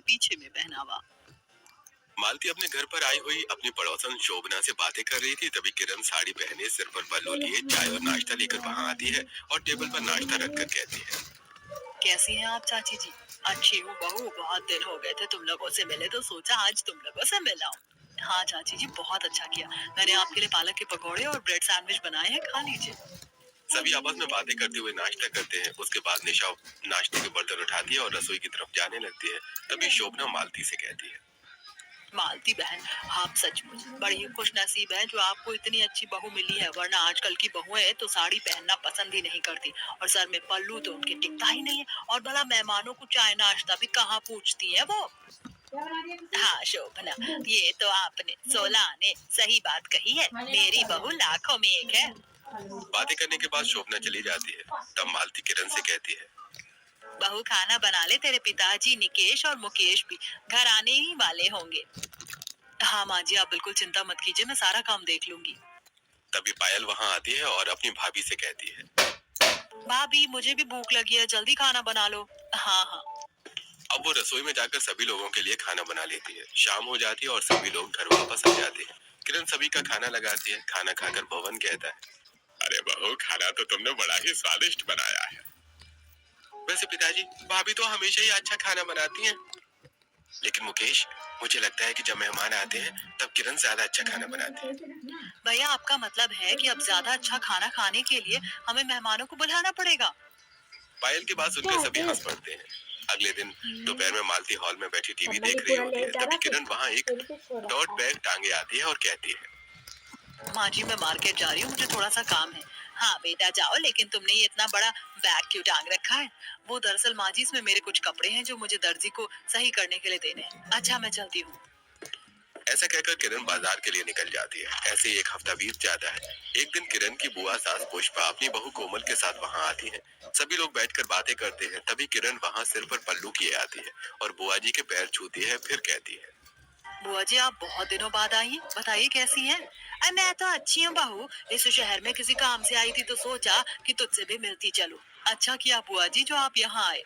पीछे में पहनावा। मालती अपने घर पर आई हुई अपनी पड़ोसन शोभना से बातें कर रही थी। तभी किरण साड़ी पहने, सिर पर पल्लू लिए, चाय और नाश्ता लेकर वहां आती है और टेबल पर नाश्ता रखकर कहती है, कैसी हैं आप चाची जी? अच्छी हूँ बहू, बहुत दिन हो गए थे तुम लोगों से मिले तो सोचा आज तुम लोगों से मिलाऊं। हाँ चाची जी, बहुत अच्छा किया। मैंने आपके लिए पालक के पकौड़े और ब्रेड सैंडविच बनाए हैं, खा लीजिए। सभी आपस में बातें करते हुए नाश्ता करते हैं। उसके बाद निशा नाश्ते के बर्तन उठाती है और रसोई की तरफ जाने लगती है। तभी शोभना मालती से कहती है, मालती बहन, आप सचमुच बड़ी खुश नसीब है जो आपको इतनी अच्छी बहू मिली है, वरना आजकल की बहुएं तो साड़ी पहनना पसंद ही नहीं करती और सर में पल्लू तो उनके टिकता ही नहीं है। और भला मेहमानों को चाय नाश्ता भी कहाँ पूछती है वो। हाँ शोभना, ये तो आपने 16 आने सही बात कही है। मेरी बहू लाखों में एक है। बातें करने के बाद शोभना चली जाती है। तब मालती किरण से कहती है, बहू खाना बना ले, तेरे पिताजी निकेश और मुकेश भी घर आने ही वाले होंगे। हाँ माँ जी, आप बिल्कुल चिंता मत कीजिए, मैं सारा काम देख लूंगी। तभी पायल वहां आती है और अपनी भाभी से कहती है, भाभी मुझे भी भूख लगी है, जल्दी खाना बना लो। हाँ हाँ। अब वो रसोई में जाकर सभी लोगों के लिए खाना बना लेती है। शाम हो जाती है और सभी लोग घर वापस आ जाते हैं। किरण सभी का खाना लगाती है। खाना खाकर भवन कहता है, अरे बहू, खाना तो तुमने बड़ा ही स्वादिष्ट बनाया है। वैसे पिताजी, भाभी तो हमेशा ही अच्छा खाना बनाती हैं। लेकिन मुकेश, मुझे लगता है कि जब मेहमान आते हैं तब किरण ज्यादा अच्छा खाना बनाती है। भैया, आपका मतलब है कि अब ज्यादा अच्छा खाना खाने के लिए हमें मेहमानों को बुलाना पड़ेगा? पायल की बात सुनकर सभी हंस पड़ते हैं। अगले दिन दोपहर में मालती हॉल में बैठी टीवी देख रही होती है। तभी किरण वहां एक टोट बैग टांगे आती है और कहती है, माँ जी, मैं मार्केट जा रही हूँ, मुझे थोड़ा सा काम है। हाँ बेटा जाओ, लेकिन तुमने ये इतना बड़ा बैग क्यों टांग रखा है? वो दरअसल माँ जी, इसमें मेरे कुछ कपड़े हैं जो मुझे दर्जी को सही करने के लिए देने हैं। अच्छा, मैं चलती हूँ। ऐसा कहकर किरण बाजार के लिए निकल जाती है। ऐसे ही एक हफ्ता बीत जाता है। एक दिन किरण की बुआ सास पुष्पा अपनी बहू कोमल के साथ वहां आती है। सभी लोग बैठकर बातें करते हैं। तभी किरण वहां सिर पर पल्लू किए आती है और बुआ जी के पैर छूती है। फिर कहती है, बुआ जी, आप बहुत दिनों बाद आई हैं, बताइए कैसी हैं? अरे मैं तो अच्छी हूँ बहू, इस शहर में किसी काम से आई थी तो सोचा कि तुझसे भी मिलती चलूं। अच्छा किया बुआ जी जो आप यहाँ आए।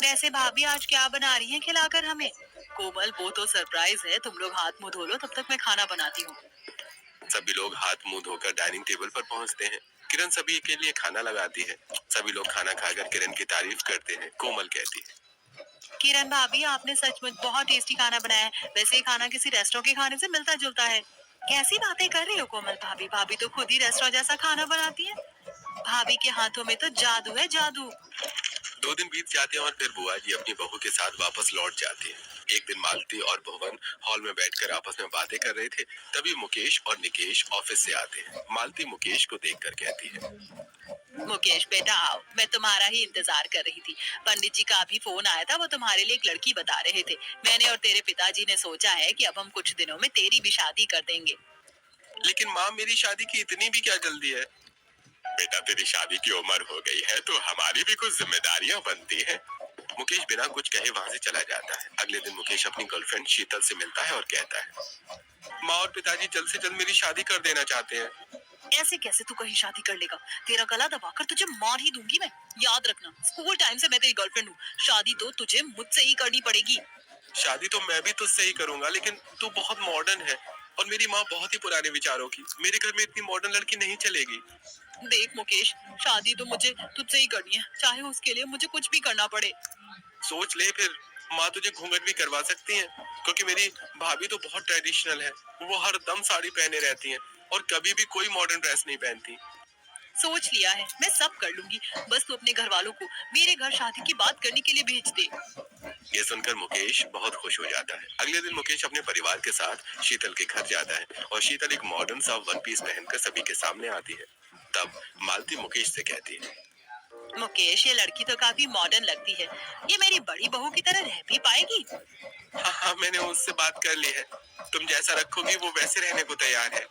वैसे भाभी आज क्या बना रही हैं खिलाकर हमें? कोमल, वो तो सरप्राइज है, तुम लोग हाथ मुंह धो लो, तब तक मैं खाना बनाती हूँ। सभी लोग हाथ मुंह धोकर डाइनिंग टेबल पर पहुंचते हैं। किरण सभी के लिए खाना लगाती है। सभी लोग खाना खाकर किरण की तारीफ करते हैं। कोमल कहती है, किरण भाभी, आपने सचमुच बहुत टेस्टी खाना बनाया है। वैसे ये खाना किसी रेस्टोरेंट के खाने से मिलता जुलता है। कैसी बातें कर रही हो कोमल भाभी? भाभी तो खुद ही रेस्टोरेंट जैसा खाना बनाती है। भाभी के हाथों में तो जादू है, जादू। 2 दिन बीत जाते हैं और फिर बुआ जी अपनी बहू के साथ वापस लौट जाती है। एक दिन मालती और भुवन हॉल में बैठकर आपस में बातें कर रहे थे। तभी मुकेश और निकेश ऑफिस से आते हैं। मालती मुकेश को देखकर कहती है, मुकेश बेटा आओ, मैं तुम्हारा ही इंतजार कर रही थी। पंडित जी का भी फोन आया था, वो तुम्हारे लिए एक लड़की बता रहे थे। मैंने और तेरे पिताजी ने सोचा है कि अब हम कुछ दिनों में तेरी भी शादी कर देंगे। लेकिन माँ, मेरी शादी की इतनी भी क्या जल्दी है? बेटा, तेरी शादी की उम्र हो गई है तो हमारी भी कुछ जिम्मेदारियां बनती हैं। मुकेश बिना कुछ कहे वहां से चला जाता है। अगले दिन मुकेश अपनी गर्लफ्रेंड शीतल से मिलता है और कहता है, माँ और पिताजी जल्द से जल्द मेरी शादी कर देना चाहते हैं। ऐसे कैसे तू कहीं शादी कर लेगा? तेरा गला दबाकर तुझे मार ही दूंगी मैं। याद रखना, स्कूल टाइम से मैं तेरी गर्लफ्रेंड हूँ। शादी तो तुझे मुझसे ही करनी पड़ेगी। शादी तो मैं भी तुझसे ही करूंगा, लेकिन तू बहुत मॉडर्न है और मेरी माँ बहुत ही पुराने विचारों की। मेरे घर में इतनी मॉडर्न लड़की नहीं चलेगी। देख मुकेश, शादी तो मुझे तुझसे ही करनी है, चाहे उसके लिए मुझे कुछ भी करना पड़े। सोच ले फिर। माँ तुझे घूंघट भी करवा सकती हैं, क्योंकि मेरी भाभी तो बहुत ट्रेडिशनल है। वो हर दम साड़ी पहने रहती हैं और कभी भी कोई मॉडर्न ड्रेस नहीं पहनती। सोच लिया है, मैं सब कर लूंगी। बस तू अपने घर वालों को मेरे घर शादी की बात करने के लिए भेज दे। ये सुनकर मुकेश बहुत खुश हो जाता है। अगले दिन मुकेश अपने परिवार के साथ शीतल के घर जाता है और शीतल एक मॉडर्न सा वन पीस पहनकर सभी के सामने आती है। तब मालती मुकेश से कहती है, मुकेश, ये लड़की तो काफी मॉडर्न लगती है। ये मेरी बड़ी बहू की तरह रह भी पाएगी? हाँ हाँ, मैंने उससे बात कर ली है। तुम जैसा रखोगी वो वैसे रहने को तैयार है।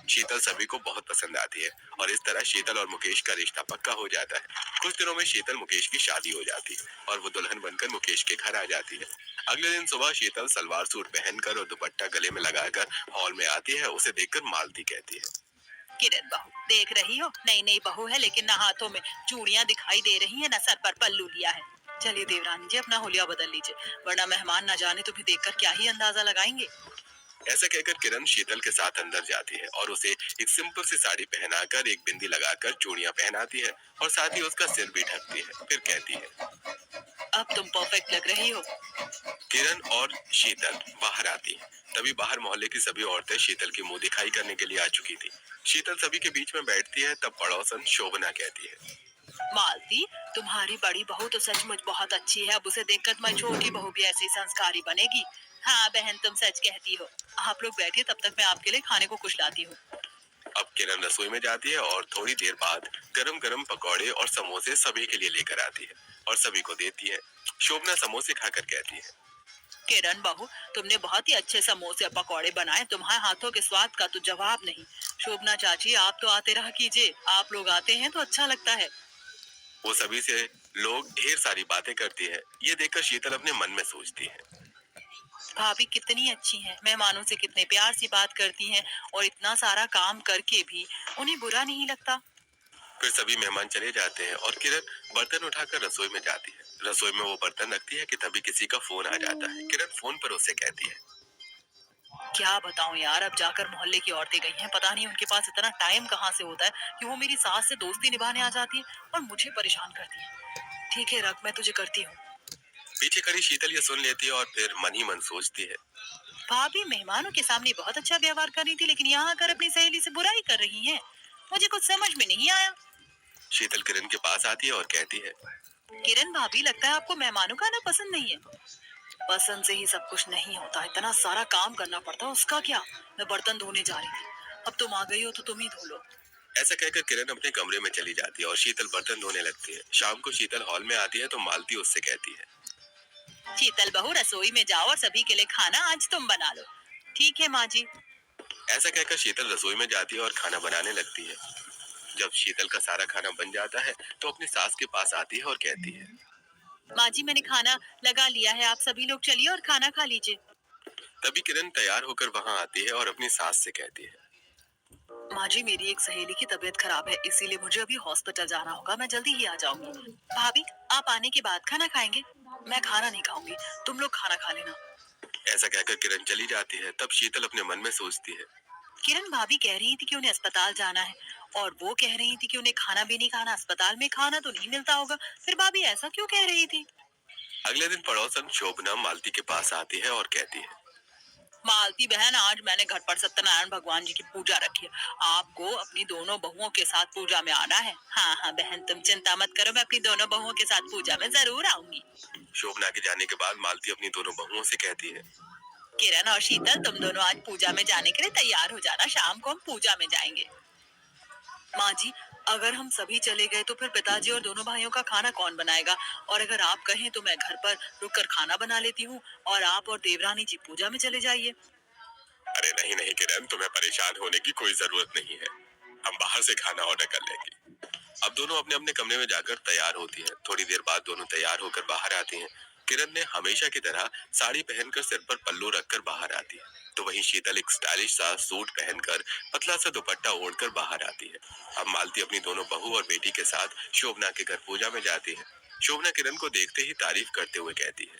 शीतल सभी को बहुत पसंद आती है और इस तरह शीतल और मुकेश का रिश्ता पक्का हो जाता है। कुछ दिनों में शीतल मुकेश की शादी हो जाती है और वो दुल्हन बनकर मुकेश के घर आ जाती है। अगले दिन सुबह शीतल सलवार सूट पहनकर और दुपट्टा गले में लगाकर हॉल में आती है। उसे देखकर मालती कहती है, किरण बहू, देख रही हो, नई नई बहू है लेकिन ना हाथों में चूड़ियां दिखाई दे रही है, ना सर पर पल्लू लिया है। चलिए देवरानी जी, अपना होलिया बदल लीजिए, वरना मेहमान ना जाने तुम्हें देखकर क्या ही अंदाजा लगाएंगे। ऐसा कहकर किरण शीतल के साथ अंदर जाती है और उसे एक सिंपल सी साड़ी पहनाकर एक बिंदी लगाकर चूड़ियां पहनाती है और साथ ही उसका सिर भी ढकती है। फिर कहती है, अब तुम परफेक्ट लग रही हो। किरण और शीतल बाहर आती हैं। तभी बाहर मोहल्ले की सभी औरतें शीतल की मुंह दिखाई करने के लिए आ चुकी थी। शीतल सभी के बीच में बैठती है, तब पड़ोसन शोभना कहती है, मालती, तुम्हारी बड़ी बहू तो सचमुच बहुत अच्छी है। अब उसे देखकर तुम्हारी छोटी बहू भी ऐसी संस्कारी बनेगी। हाँ बहन, तुम सच कहती हो। आप लोग बैठिए, तब तक मैं आपके लिए खाने को कुछ लाती हूँ। अब किरण रसोई में जाती है और थोड़ी देर बाद गरम गरम पकौड़े और समोसे सभी के लिए लेकर आती है और सभी को देती है। शोभना समोसे खाकर कहती है, किरण बहू, तुमने बहुत ही अच्छे समोसे और पकौड़े बनाए। तुम्हारे हाथों के स्वाद का तो जवाब नहीं। शोभना चाची, आप तो आते रहा कीजिए, आप लोग आते हैं तो अच्छा लगता है। वो सभी से लोग ढेर सारी बातें करती है। ये देखकर शीतल अपने मन में सोचती है, भाभी कितनी अच्छी हैं, मेहमानों से कितने प्यार से बात करती हैं, और इतना सारा काम करके भी उन्हें बुरा नहीं लगता। फिर सभी मेहमान चले जाते हैं और किरण बर्तन उठाकर रसोई में जाती है। रसोई में वो बर्तन रखती है कि तभी किसी का फोन आ जाता है। किरण फोन पर उससे कहती है, क्या बताऊं यार, अब जाकर मोहल्ले की औरतें गई हैं, पता नहीं उनके पास इतना टाइम कहाँ से होता है कि वो मेरी सास से दोस्ती निभाने आ जाती है और मुझे परेशान करती है। ठीक है रख, मैं तुझे करती हूँ। पीछे खड़ी शीतल ये सुन लेती है और फिर मन ही मन सोचती है, भाभी मेहमानों के सामने बहुत अच्छा व्यवहार कर रही थी, लेकिन यहाँ आकर अपनी सहेली से बुराई कर रही हैं। मुझे कुछ समझ में नहीं आया। शीतल किरण के पास आती है और कहती है, किरण भाभी, लगता है आपको मेहमानों का आना पसंद नहीं है। पसंद से ही सब कुछ नहीं होता, इतना सारा काम करना पड़ता है, उसका क्या। मैं बर्तन धोने जा रही थी, अब तुम आ गई हो तो तुम ही धो लो। ऐसा कहकर किरण अपने कमरे में चली जाती है और शीतल बर्तन धोने लगती है। शाम को शीतल हॉल में आती है तो मालती उससे कहती है, शीतल बहू, रसोई में जाओ और सभी के लिए खाना आज तुम बना लो। ठीक है माँ जी। ऐसा कहकर शीतल रसोई में जाती है और खाना बनाने लगती है। जब शीतल का सारा खाना बन जाता है तो अपनी सास के पास आती है और कहती है, माँ जी, मैंने खाना लगा लिया है, आप सभी लोग चलिए और खाना खा लीजिए। तभी किरण तैयार होकर वहां आती है और अपनी सास से कहती है, माँ जी, मेरी एक सहेली की तबीयत खराब है, इसीलिए मुझे अभी हॉस्पिटल जाना होगा, मैं जल्दी ही आ जाऊंगी। भाभी, आप आने के बाद खाना खाएंगे? मैं खाना नहीं खाऊंगी, तुम लोग खाना खा लेना। ऐसा कहकर किरण चली जाती है। तब शीतल अपने मन में सोचती है, किरण भाभी कह रही थी कि उन्हें अस्पताल जाना है, और वो कह रही थी कि उन्हें खाना भी नहीं खाना, अस्पताल में खाना तो नहीं मिलता होगा। फिर भाभी ऐसा क्यों कह रही थी? अगले दिन पड़ोसन शोभना मालती के पास आती है और कहती है, मालती बहन, आज मैंने घर पर सत्यनारायण भगवान जी की पूजा रखी है, आपको अपनी दोनों बहुओं के साथ पूजा में आना है। हाँ हाँ बहन, तुम चिंता मत करो, मैं अपनी दोनों बहुओं के साथ पूजा में जरूर आऊंगी। शोभना के जाने के बाद मालती अपनी दोनों बहुओं से कहती है, किरण और शीतल, तुम दोनों आज पूजा में जाने के लिए तैयार हो जाना, शाम को हम पूजा में जाएंगे। माँ जी, अगर हम सभी चले गए तो फिर पिताजी और दोनों भाइयों का खाना कौन बनाएगा? और अगर आप कहें तो मैं घर पर रुककर खाना बना लेती हूँ, और आप और देवरानी जी पूजा में चले जाइए। अरे नहीं नहीं किरण, तुम्हें परेशान होने की कोई जरूरत नहीं है, हम बाहर से खाना ऑर्डर कर लेंगे। अब दोनों अपने अपने कमरे में जाकर तैयार होती हैं। थोड़ी देर बाद दोनों तैयार होकर बाहर आती हैं। किरण ने हमेशा की तरह साड़ी पहनकर सिर पर पल्लू रखकर बाहर आती है, तो वहीं शीतल एक स्टाइलिश सा सूट पहनकर पतला सा दुपट्टा ओढ़कर बाहर आती है। अब मालती अपनी दोनों बहू और बेटी के साथ शोभना के घर पूजा में जाती है। शोभना किरण को देखते ही तारीफ करते हुए कहती है,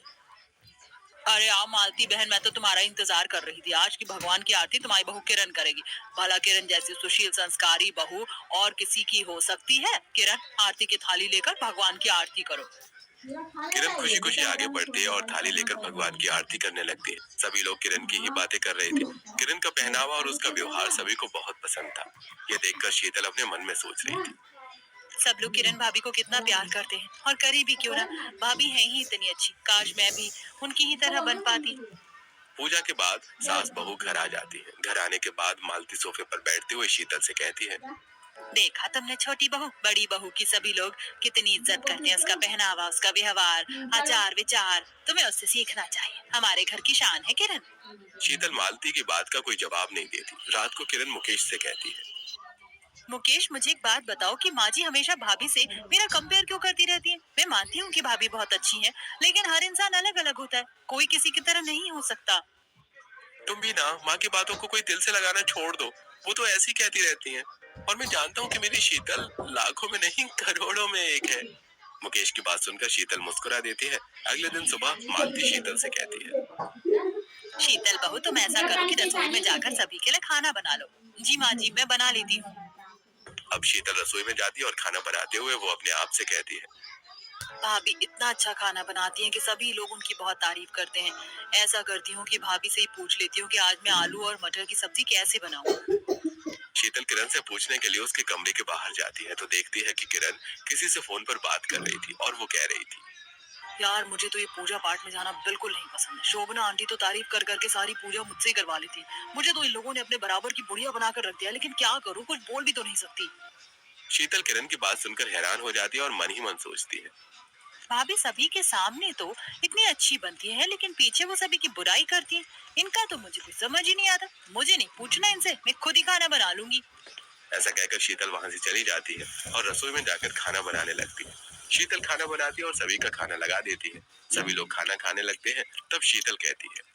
अरे आओ मालती बहन, मैं तो तुम्हारा इंतजार कर रही थी। आज की भगवान की आरती तुम्हारी बहू किरण करेगी। भला किरण जैसी सुशील संस्कारी बहू और किसी की हो सकती है? किरण, आरती की थाली लेकर भगवान की आरती करो। किरण खुशी खुशी आगे बढ़ती है और थाली लेकर भगवान की आरती करने लगती है। सभी लोग किरण की ही बातें कर रहे थे। किरण का पहनावा और उसका व्यवहार सभी को बहुत पसंद था। यह देखकर शीतल अपने मन में सोच रही थी, सब लोग किरण भाभी को कितना प्यार करते हैं, और करी भी क्यों ना, भाभी है ही इतनी अच्छी, काश मैं भी उनकी ही तरह बन पाती। पूजा के बाद सास बहू घर आ जाती है। घर आने के बाद मालती सोफे पर बैठते हुए शीतल से कहती है, देखा तुमने छोटी बहू, बड़ी बहू की सभी लोग कितनी इज्जत करते हैं, उसका पहनावा, उसका व्यवहार, आचार विचार, तुम्हें उससे सीखना चाहिए। हमारे घर की शान है किरण। शीतल मालती की बात का कोई जवाब नहीं देती। रात को किरण मुकेश से कहती है, मुकेश, मुझे एक बात बताओ कि माँ जी हमेशा भाभी से मेरा कंपेयर क्यों करती रहती है? मैं मानती हूँ कि भाभी बहुत अच्छी है, लेकिन हर इंसान अलग अलग होता है, कोई किसी की तरह नहीं हो सकता। तुम भी ना माँ की बातों को कोई दिल से लगाना छोड़ दो। वो तो ऐसी कहती रहती हैं। और मैं जानता हूँ कि मेरी शीतल लाखों में नहीं करोड़ों में एक है। मुकेश की बात सुनकर शीतल मुस्कुरा देती है। अगले दिन सुबह मालती शीतल से कहती है, शीतल बहू, तुम ऐसा करो कि रसोई में जाकर सभी के लिए खाना बना लो। जी माँ जी, मैं बना लेती हूँ। अब शीतल रसोई में जाती है और खाना बनाते हुए वो अपने आप से कहती है, भाभी इतना अच्छा खाना बनाती हैं कि सभी लोग उनकी बहुत तारीफ करते हैं। ऐसा करती हूँ कि भाभी से ही पूछ लेती हूँ कि आज मैं आलू और मटर की सब्जी कैसे बनाऊं। शीतल किरण से पूछने के लिए उसके कमरे के बाहर जाती है तो देखती है कि किरण किसी से फोन पर बात कर रही थी और वो कह रही थी, यार, मुझे तो ये पूजा पाठ में जाना बिल्कुल नहीं पसंद है। शोभना आंटी तो तारीफ कर करके सारी पूजा मुझसे ही करवा लेती है। मुझे तो इन लोगों ने अपने बराबर की बुढ़िया बनाकर रख दिया, लेकिन क्या करूँ, कुछ बोल भी तो नहीं सकती। शीतल किरण की बात सुनकर हैरान हो जाती है और मन ही मन सोचती है, भाभी सभी के सामने तो इतनी अच्छी बनती है, लेकिन पीछे वो सभी की बुराई करती है। इनका तो मुझे कुछ समझ ही नहीं आता। मुझे नहीं पूछना इनसे, मैं खुद ही खाना बना लूंगी। ऐसा कहकर शीतल वहां से चली जाती है और रसोई में जाकर खाना बनाने लगती है। शीतल खाना बनाती है और सभी का खाना लगा देती है। सभी लोग खाना खाने लगते हैं। तब शीतल कहती है,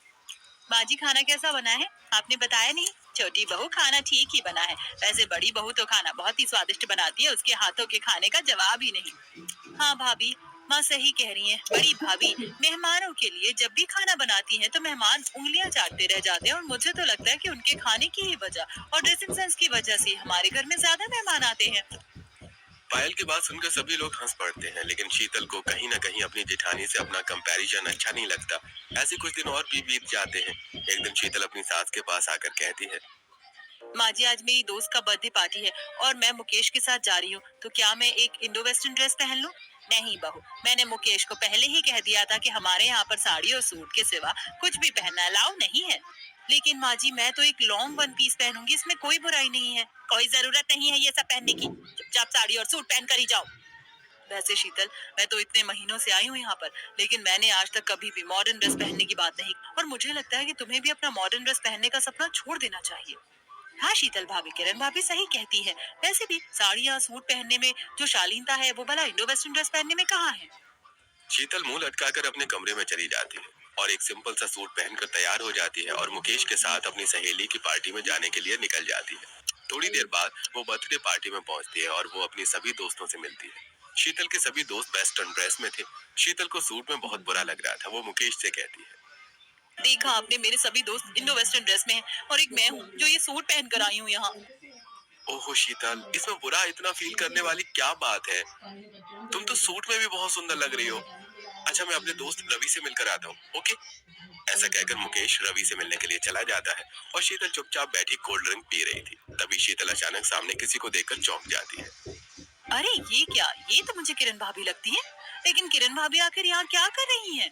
बाजी, खाना कैसा बना है? आपने बताया नहीं। छोटी बहू, खाना ठीक ही बना है। वैसे बड़ी बहू तो खाना बहुत ही स्वादिष्ट बनाती है, उसके हाथों के खाने का जवाब ही नहीं। हाँ भाभी, माँ सही कह रही है। बड़ी भाभी मेहमानों के लिए जब भी खाना बनाती हैं तो मेहमान उंगलियां चाटते रह जाते हैं, और मुझे तो लगता है कि उनके खाने की ही वजह और ड्रेसिंग सेंस की वजह से हमारे घर में ज्यादा मेहमान आते हैं। पायल की बात सुनकर सभी लोग हंस पड़ते हैं, लेकिन शीतल को कहीं ना कहीं अपनी जेठानी से अपना कंपैरिजन अच्छा नहीं लगता। ऐसे कुछ दिन और भी बीत जाते हैं। एक दिन शीतल अपनी सास के पास आकर कहती है, माँ जी, आज मेरी दोस्त का बर्थडे पार्टी है और मैं मुकेश के साथ जा रही हूँ, तो क्या मैं एक इंडो वेस्टर्न ड्रेस पहन लूँ? नहीं बहू, मैंने मुकेश को पहले ही कह दिया था कि हमारे यहाँ पर साड़ी और सूट के सिवा कुछ भी पहनना अलाउ नहीं है। लेकिन माँ जी, मैं तो एक लॉन्ग वन पीस पहनूंगी, इसमें कोई बुराई नहीं है। कोई जरूरत नहीं है ये सब पहनने की। चुपचाप साड़ी और सूट पहन कर ही जाओ। वैसे शीतल, मैं तो इतने महीनों से आई हूँ यहाँ पर, लेकिन मैंने आज तक कभी भी मॉडर्न ड्रेस पहनने की बात नहीं, और मुझे लगता है कि तुम्हें भी अपना मॉडर्न ड्रेस पहनने का सपना छोड़ देना चाहिए। हाँ शीतल भाभी, किरण भाभी सही कहती है। वैसे भी साड़ी या सूट पहनने में जो शालीनता है, वो भला इंडो वेस्टर्न ड्रेस पहनने में कहाँ है। शीतल मुंह लटकाकर अपने कमरे में चली जाती है और एक सिंपल सा सूट पहनकर तैयार हो जाती है और मुकेश के साथ अपनी सहेली की पार्टी में जाने के लिए निकल जाती है। थोड़ी देर बाद वो बर्थडे पार्टी में पहुंचती है और वो अपनी सभी दोस्तों से मिलती है। शीतल के सभी दोस्त वेस्टर्न ड्रेस में थे। शीतल को सूट में बहुत बुरा लग रहा था। वो मुकेश से कहती है, देखा आपने, मेरे सभी दोस्त इंडो वेस्टर्न ड्रेस में हैं और एक मैं हूँ जो ये सूट पहन कर आई हूँ यहाँ। ओहो शीतल, इसमें बुरा इतना फील करने वाली क्या बात है? तुम तो सूट में भी बहुत सुंदर लग रही हो। अच्छा, मैं अपने दोस्त रवि से मिलकर आता हूँ, ओके? ऐसा कहकर मुकेश रवि से मिलने के लिए चला जाता है और शीतल चुपचाप बैठी कोल्ड ड्रिंक पी रही थी। तभी शीतल अचानक सामने किसी को देखकर चौंक जाती है। अरे ये क्या, ये तो मुझे किरण भाभी लगती है। लेकिन किरण भाभी आखिर यहाँ क्या कर रही हैं?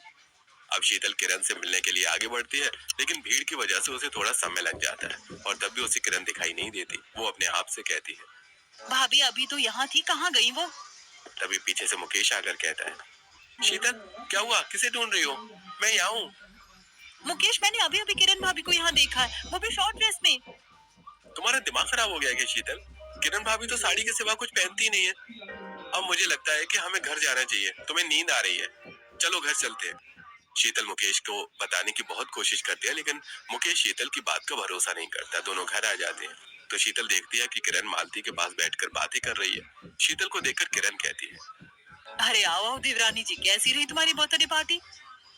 अब शीतल किरण से मिलने के लिए आगे बढ़ती है, लेकिन भीड़ की वजह से उसे थोड़ा समय लग जाता है और तब भी उसे किरण दिखाई नहीं देती। वो अपने आप से कहती है। भाभी अभी तो यहाँ थी, कहाँ गई वो? तभी पीछे से मुकेश आकर कहता है, शीतल, क्या हुआ? किसे ढूंढ रही हो? मैं यहाँ हूँ। मुकेश, मैंने अभी अभी किरण भाभी को यहाँ देखा है, वो भी शॉर्ट ड्रेस में। तुम्हारा दिमाग खराब हो गया क्या शीतल? किरण भाभी तो साड़ी के सिवा कुछ पहनती ही नहीं है। अब मुझे लगता है कि हमें घर जाना चाहिए। तुम्हें नींद आ रही है। चलो घर चलते हैं। शीतल मुकेश को बताने की बहुत कोशिश करती है, लेकिन मुकेश शीतल की बात का भरोसा नहीं करता। दोनों घर आ जाते हैं तो शीतल देखती है कि किरण मालती के पास बैठकर बातें कर रही है। शीतल को देखकर किरण कहती है, अरे आओ आओ देवरानी जी, कैसी रही तुम्हारी बर्थडे पार्टी?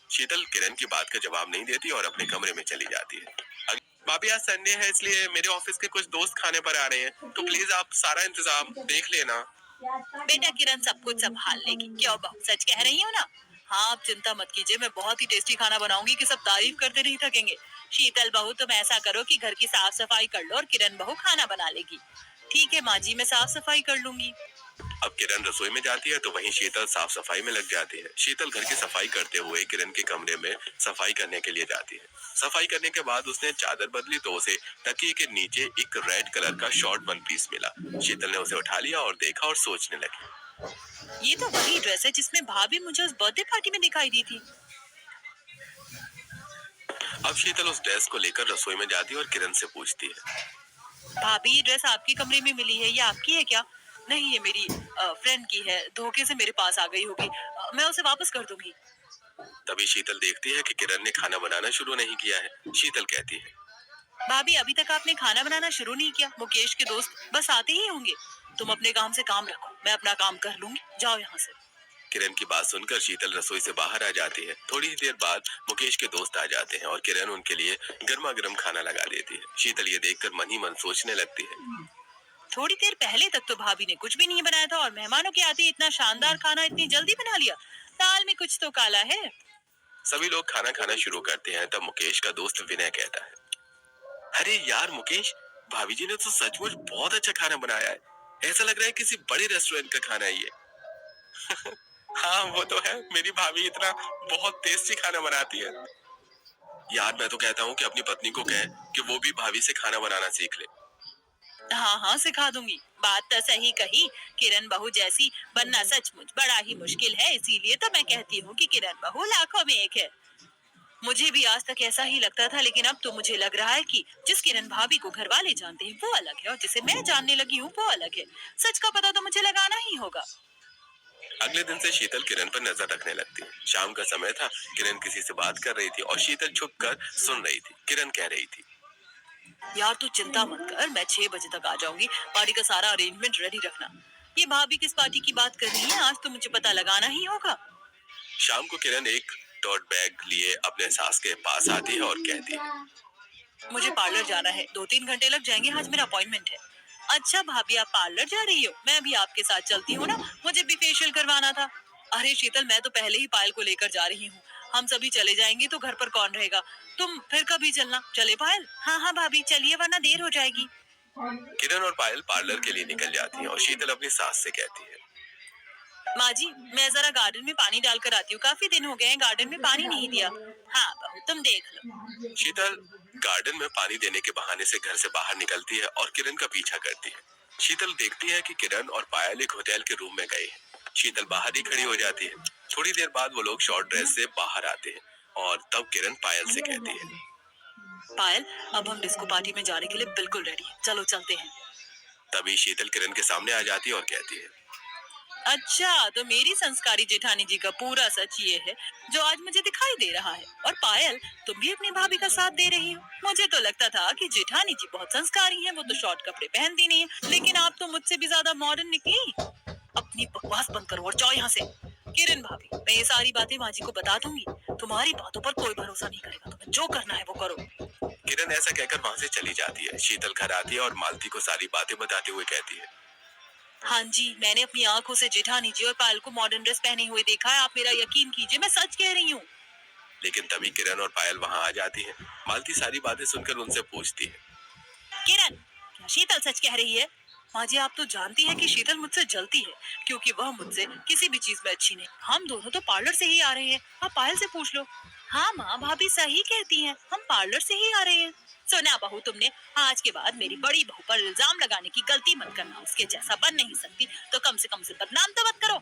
शीतल किरण की बात का जवाब नहीं देती और अपने कमरे में चली जाती है। भाभी, आज संडे है इसलिए मेरे ऑफिस के कुछ दोस्त खाने पर आ रहे हैं, तो प्लीज आप सारा इंतजाम देख लेना। बेटा किरण सब कुछ संभाल लेगी, क्यों बहू, सच कह रही हूँ ना? हाँ, आप चिंता मत कीजिए, मैं बहुत ही टेस्टी खाना बनाऊंगी कि सब तारीफ करते नहीं थकेंगे। शीतल बहू, तुम ऐसा करो कि घर की साफ सफाई कर लो और किरण बहू खाना बना लेगी। ठीक है माँ जी, मैं साफ सफाई कर लूंगी। अब किरण रसोई में जाती है तो वहीं शीतल साफ सफाई में लग जाती है। शीतल घर की सफाई करते हुए किरण के कमरे में सफाई करने के लिए जाती है। सफाई करने के बाद उसने चादर बदली तो उसे तकिए के नीचे एक रेड कलर का शॉर्ट वन पीस मिला। शीतल ने उसे उठा लिया और देखा और सोचने लगी। ये तो वही ड्रेस है जिसमें भाभी मुझे उस बर्थडे पार्टी में दिखाई दी थी। अब शीतल उस ड्रेस को लेकर रसोई में जाती है और किरण से पूछती है, भाभी, ये ड्रेस आपके कमरे में मिली है, ये आपकी है क्या? नहीं, ये मेरी फ्रेंड की है, धोखे से मेरे पास आ गई होगी। मैं उसे वापस कर दूंगी। तभी शीतल देखती है कि किरण ने खाना बनाना शुरू नहीं किया है। शीतल कहती है, भाभी, अभी तक आपने खाना बनाना शुरू नहीं किया। मुकेश के दोस्त बस आते ही होंगे। तुम अपने काम से काम रखो, मैं अपना काम कर लूंगी। जाओ यहाँ से। किरण की बात सुनकर शीतल रसोई से बाहर आ जाती है। थोड़ी ही देर बाद मुकेश के दोस्त आ जाते हैं और किरण उनके लिए गर्मा गर्म खाना लगा देती है। शीतल ये देखकर मन ही मन सोचने लगती है। थोड़ी देर पहले तक तो भाभी ने कुछ भी नहीं बनाया था और मेहमानों के आते ही इतना शानदार खाना इतनी जल्दी बना लिया। दाल में कुछ तो काला है। सभी लोग खाना खाना शुरू करते हैं। तब मुकेश का दोस्त विनय कहता है, अरे यार मुकेश, भाभी जी ने तो सचमुच बहुत अच्छा खाना बनाया है। ऐसा लग रहा है किसी बड़े रेस्टोरेंट का खाना है ये। हाँ वो तो है, मेरी भाभी इतना बहुत टेस्टी खाना बनाती है। यार मैं तो कहता हूँ कि अपनी पत्नी को कहे कि वो भी भाभी से खाना बनाना सीख ले। हाँ हाँ, सिखा दूंगी। बात तो सही कही। किरण बहू जैसी बनना सचमुच बड़ा ही मुश्किल है, इसीलिए तो मैं कहती हूँ कि किरण बहू लाखों में एक है। मुझे भी आज तक ऐसा ही लगता था, लेकिन अब तो मुझे लग रहा है कि जिस किरण भाभी को घर वाले जानते हैं वो अलग है और जिसे मैं जानने लगी हूँ वो अलग है। सच का पता तो मुझे लगाना ही होगा। अगले दिन से शीतल किरण पर नजर रखने लगती है। शाम का समय था। किरण किसी से बात कर रही थी और शीतल छुप कर सुन रही थी। किरण कह रही थी, यार तू चिंता मत कर, मैं 6 बजे तक आ जाऊंगी। पार्टी का सारा अरेंजमेंट रेडी रखना। ये भाभी किस पार्टी की बात कर रही है, आज तो मुझे पता लगाना ही होगा। शाम को किरण एक टोट बैग लिए अपने सास के पास आती है और कहती है, मुझे पार्लर जाना है, 2-3 घंटे लग जाएंगे, आज मेरा अपॉइंटमेंट है। अच्छा भाभी, आप पार्लर जा रही हो? मैं भी आपके साथ चलती हूँ ना, मुझे भी फेशियल करवाना था। अरे शीतल, मैं तो पहले ही पायल को लेकर जा रही हूँ। हम सभी चले जाएंगे तो घर पर कौन रहेगा। तुम फिर कभी चलना। चले पायल? हाँ हाँ भाभी चलिए, वरना देर हो जाएगी। किरण और पायल पार्लर के लिए निकल जाती हैं और शीतल अपनी सास से कहती है, माँ जी, मैं जरा गार्डन में पानी डालकर आती हूँ, काफी दिन हो गए हैं गार्डन में पानी नहीं दिया। हाँ बहू, तुम देख लो। शीतल गार्डन में पानी देने के बहाने से घर से बाहर निकलती है और किरण का पीछा करती है। शीतल देखती है कि किरण और पायल एक होटल के रूम में गए हैं। शीतल बाहर ही खड़ी हो जाती है। थोड़ी देर बाद वो लोग शॉर्ट ड्रेस से बाहर आते हैं और तब किरण पायल से कहती है, पायल, अब हम डिस्को पार्टी में जाने के लिए बिल्कुल रेडी हैं, चलो चलते हैं। तभी शीतल किरण के सामने आ जाती है और कहती है, अच्छा, तो मेरी संस्कारी जेठानी जी का पूरा सच ये है जो आज मुझे दिखाई दे रहा है। और पायल, तुम भी अपनी भाभी का साथ दे रही हो। मुझे तो लगता था कि जेठानी जी बहुत संस्कारी हैं, वो तो शॉर्ट कपड़े पहनती नहीं है, लेकिन आप तो मुझसे भी ज्यादा मॉडर्न निकली। अपनी बकवास बंद करो और जाओ यहाँ से। किरण भाभी, मैं ये सारी बातें माँ जी को बता दूंगी। तुम्हारी बातों पर कोई भरोसा नहीं करेगा, तुम्हें जो करना है वो करो। किरण ऐसा कहकर वहां से चली जाती है। शीतल घर आती है और मालती को सारी बातें बताते हुए कहती है, हाँ जी, मैंने अपनी आंखों से जेठानी जी और पायल को मॉडर्न ड्रेस पहने हुए देखा है। आप मेरा यकीन कीजिए, मैं सच कह रही हूँ। लेकिन तभी किरण और पायल वहां आ जाती है। मालती सारी बातें सुनकर उनसे पूछती है, किरण, क्या शीतल सच कह रही है? माँ जी, आप तो जानती है कि शीतल मुझसे जलती है, क्योंकि वह मुझसे किसी भी चीज में अच्छी नहीं। हम दोनों तो पार्लर से ही आ रहे हैं, आप पायल से पूछ लो। हाँ माँ, भाभी सही कहती हैं, हम पार्लर से ही आ रहे हैं। सुना बहू तुमने, आज के बाद मेरी बड़ी बहू पर इल्जाम लगाने की गलती मत करना। उसके जैसा बन नहीं सकती तो कम से कम से बदनाम तो मत करो।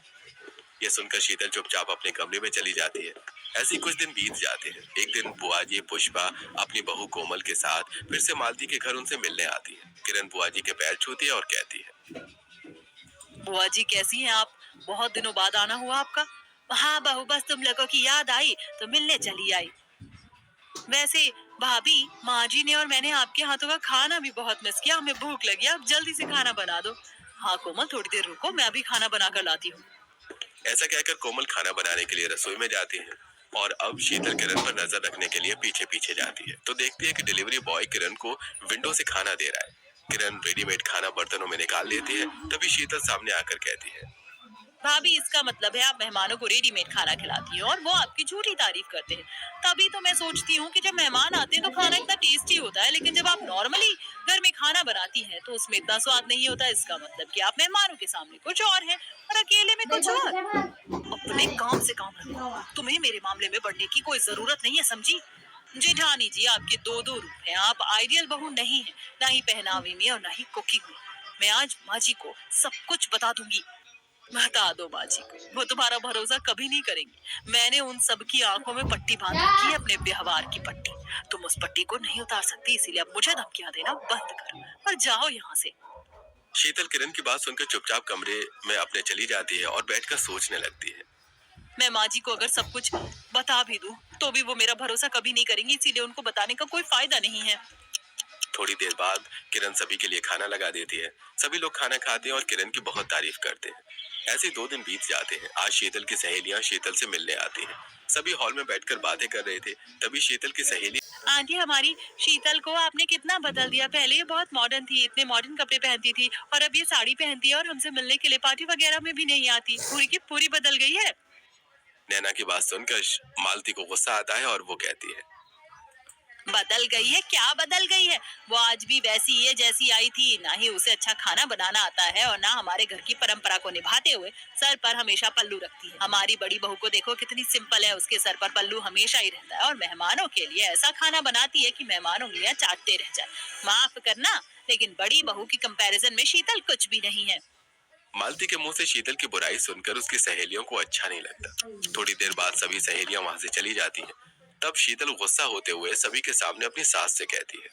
ये सुनकर शीतल चुपचाप अपने कमरे में चली जाती है। ऐसे ही कुछ दिन बीत जाते हैं। एक दिन बुआ जी पुष्पा अपनी बहू कोमल के साथ फिर से मालती के घर उनसे मिलने आती है। किरण बुआ जी के पैर छूती है और कहती है, बुआ जी कैसी हैं आप? बहुत दिनों बाद आना हुआ आपका। हाँ बहू, बस तुम लोगों की याद आई तो मिलने चली आई। वैसे भाभी, माँ जी ने और मैंने आपके हाथों का खाना भी बहुत मिस किया, हमें भूख लगी, आप जल्दी से खाना बना दो। हाँ कोमल, थोड़ी देर रुको, मैं अभी खाना बना कर लाती हूँ। ऐसा कहकर कोमल खाना बनाने के लिए रसोई में जाती है और अब शीतल किरण पर नजर रखने के लिए पीछे पीछे जाती है तो देखती है कि डिलीवरी बॉय किरण को विंडो से खाना दे रहा है। किरण रेडीमेड खाना बर्तनों में निकाल लेती है। तभी शीतल सामने आकर कहती है, भाभी, इसका मतलब है आप मेहमानों को रेडीमेड खाना खिलाती हैं और वो आपकी झूठी तारीफ करते हैं। तभी तो मैं सोचती हूँ कि जब मेहमान आते हैं तो खाना इतना टेस्टी होता है, लेकिन जब आप नॉर्मली घर में खाना बनाती हैं तो उसमें इतना स्वाद नहीं होता। इसका मतलब कि आप मेहमानों के सामने कुछ और हैं और अकेले में कुछ और। अपने काम से काम रखो, तुम्हें मेरे मामले में बढ़ने की कोई जरूरत नहीं है, समझी? जेठानी जी, आपके दो दो रूप हैं। आप आइडियल बहू नहीं है, ना ही पहनावे में और ना ही कुकिंग में। मैं आज माँ जी को सब कुछ बता दूंगी। बता दो माँ जी को, वो तुम्हारा भरोसा कभी नहीं करेंगी। मैंने उन सब की आंखों में पट्टी बांध रखी है, अपने व्यवहार की पट्टी। तुम उस पट्टी को नहीं उतार सकती, इसीलिए अब मुझे धमकियां देना बंद करो और जाओ यहाँ से। शीतल किरण की बात सुनकर चुपचाप कमरे में अपने चली जाती है और बैठकर सोचने लगती है। मैं माँ जी को अगर सब कुछ बता भी दूं तो भी वो मेरा भरोसा कभी नहीं करेंगी, इसीलिए उनको बताने का कोई फायदा नहीं है। थोड़ी देर बाद किरण सभी के लिए खाना लगा देती है। सभी लोग खाना खाते हैं और किरण की बहुत तारीफ करते हैं। ऐसे 2 दिन बीत जाते हैं। आज शीतल की सहेलियां शीतल से मिलने आती हैं। सभी हॉल में बैठकर बातें कर रहे थे। तभी शीतल की सहेली आंटी, हमारी शीतल को आपने कितना बदल दिया। पहले ये बहुत मॉडर्न थी, इतने मॉडर्न कपड़े पहनती थी, और अब ये साड़ी पहनती है और हमसे मिलने के लिए पार्टी वगैरह में भी नहीं आती। पूरी की पूरी बदल गई है। नैना की बात सुनकर मालती को गुस्सा आता है और वो कहती है, बदल गई है? क्या बदल गई है? वो आज भी वैसी ही है जैसी आई थी। ना ही उसे अच्छा खाना बनाना आता है और ना हमारे घर की परंपरा को निभाते हुए सर पर हमेशा पल्लू रखती है। हमारी बड़ी बहू को देखो, कितनी सिंपल है, उसके सर पर पल्लू हमेशा ही रहता है और मेहमानों के लिए ऐसा खाना बनाती है कि मेहमान उंगलियां चाटते रह जाए। माफ करना, लेकिन बड़ी बहू की कंपैरिजन में शीतल कुछ भी नहीं है। मालती के मुंह से शीतल की बुराई सुनकर उसकी सहेलियों को अच्छा नहीं लगता। थोड़ी देर बाद सभी सहेलियां वहां से चली जाती हैं। तब शीतल गुस्सा होते हुए सभी के सामने अपनी सास से कहती है,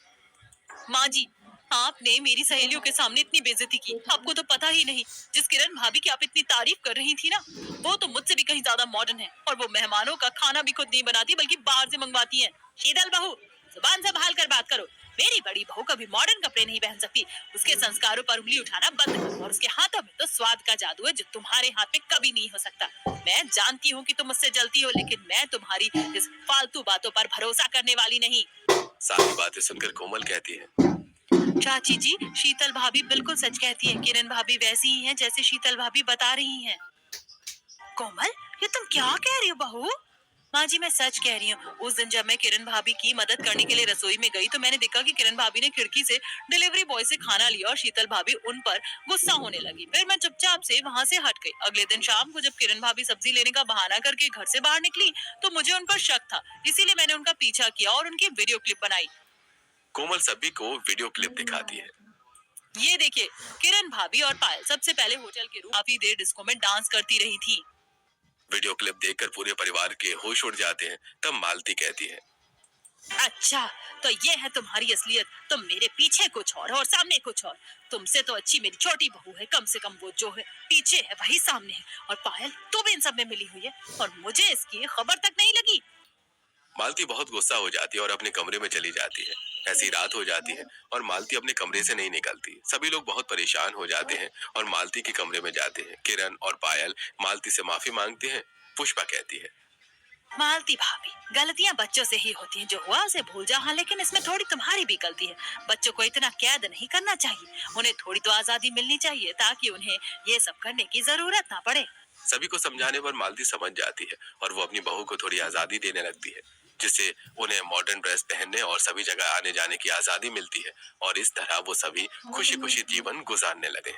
माँ जी, आपने मेरी सहेलियों के सामने इतनी बेइज्जती की। आपको तो पता ही नहीं, जिस किरण भाभी की आप इतनी तारीफ कर रही थी ना, वो तो मुझसे भी कहीं ज्यादा मॉडर्न है, और वो मेहमानों का खाना भी खुद नहीं बनाती बल्कि बाहर से मंगवाती है। शीतल बहू, जुबान संभाल कर बात करो। मेरी बड़ी बहू कभी मॉडर्न कपड़े नहीं पहन सकती। उसके संस्कारों पर उंगली उठाना बंद करो, और उसके हाथों में तो स्वाद का जादू है जो तुम्हारे हाथ में कभी नहीं हो सकता। मैं जानती हूँ कि तुम मुझसे जलती हो, लेकिन मैं तुम्हारी इस फालतू बातों पर भरोसा करने वाली नहीं। सारी बातें सुनकर कोमल कहती है, चाची जी, शीतल भाभी बिल्कुल सच कहती है। किरण भाभी वैसी ही हैं जैसे शीतल भाभी बता रही हैं। कोमल, ये तुम क्या कह रही हो बहू? माँ जी, मैं सच कह रही हूँ। उस दिन जब मैं किरण भाभी की मदद करने के लिए रसोई में गई तो मैंने देखा कि किरण भाभी ने खिड़की से डिलीवरी बॉय से खाना लिया और शीतल भाभी उन पर गुस्सा होने लगी। फिर मैं चुपचाप से वहां से हट गई। अगले दिन शाम को जब किरण भाभी सब्जी लेने का बहाना करके घर से बाहर निकली तो मुझे उन पर शक था, इसीलिए मैंने उनका पीछा किया और उनकी वीडियो क्लिप बनाई। कोमल सभी को वीडियो क्लिप दिखाती है। ये देखिए, किरण भाभी और पायल सबसे पहले होटल के रूम काफी देर डिस्को में डांस करती रही थी। वीडियो क्लिप देखकर पूरे परिवार के होश उड़ जाते हैं। तब मालती कहती है, अच्छा, तो ये है तुम्हारी असलियत। तुम मेरे पीछे कुछ और सामने कुछ और। तुमसे तो अच्छी मेरी छोटी बहू है। कम से कम वो जो है पीछे है वही सामने है। और पायल, तू भी इन सब में मिली हुई है और मुझे इसकी खबर तक नहीं लगी। मालती बहुत गुस्सा हो जाती है और अपने कमरे में चली जाती है। ऐसी रात हो जाती है और मालती अपने कमरे से नहीं निकलती। सभी लोग बहुत परेशान हो जाते हैं और मालती के कमरे में जाते हैं। किरण और पायल मालती से माफी मांगते हैं। पुष्पा कहती है, मालती भाभी, गलतियां बच्चों से ही होती हैं। जो हुआ उसे भूल जा। हाँ, लेकिन इसमें थोड़ी तुम्हारी भी गलती है। बच्चों को इतना कैद नहीं करना चाहिए। उन्हें थोड़ी तो आजादी मिलनी चाहिए ताकि उन्हें ये सब करने की जरूरत ना पड़े। सभी को समझाने पर मालती समझ जाती है और वो अपनी बहू को थोड़ी आजादी देने लगती है, जिससे उन्हें मॉडर्न ड्रेस पहनने और सभी जगह आने जाने की आजादी मिलती है। और इस तरह वो सभी खुशी खुशी जीवन गुजारने लगे।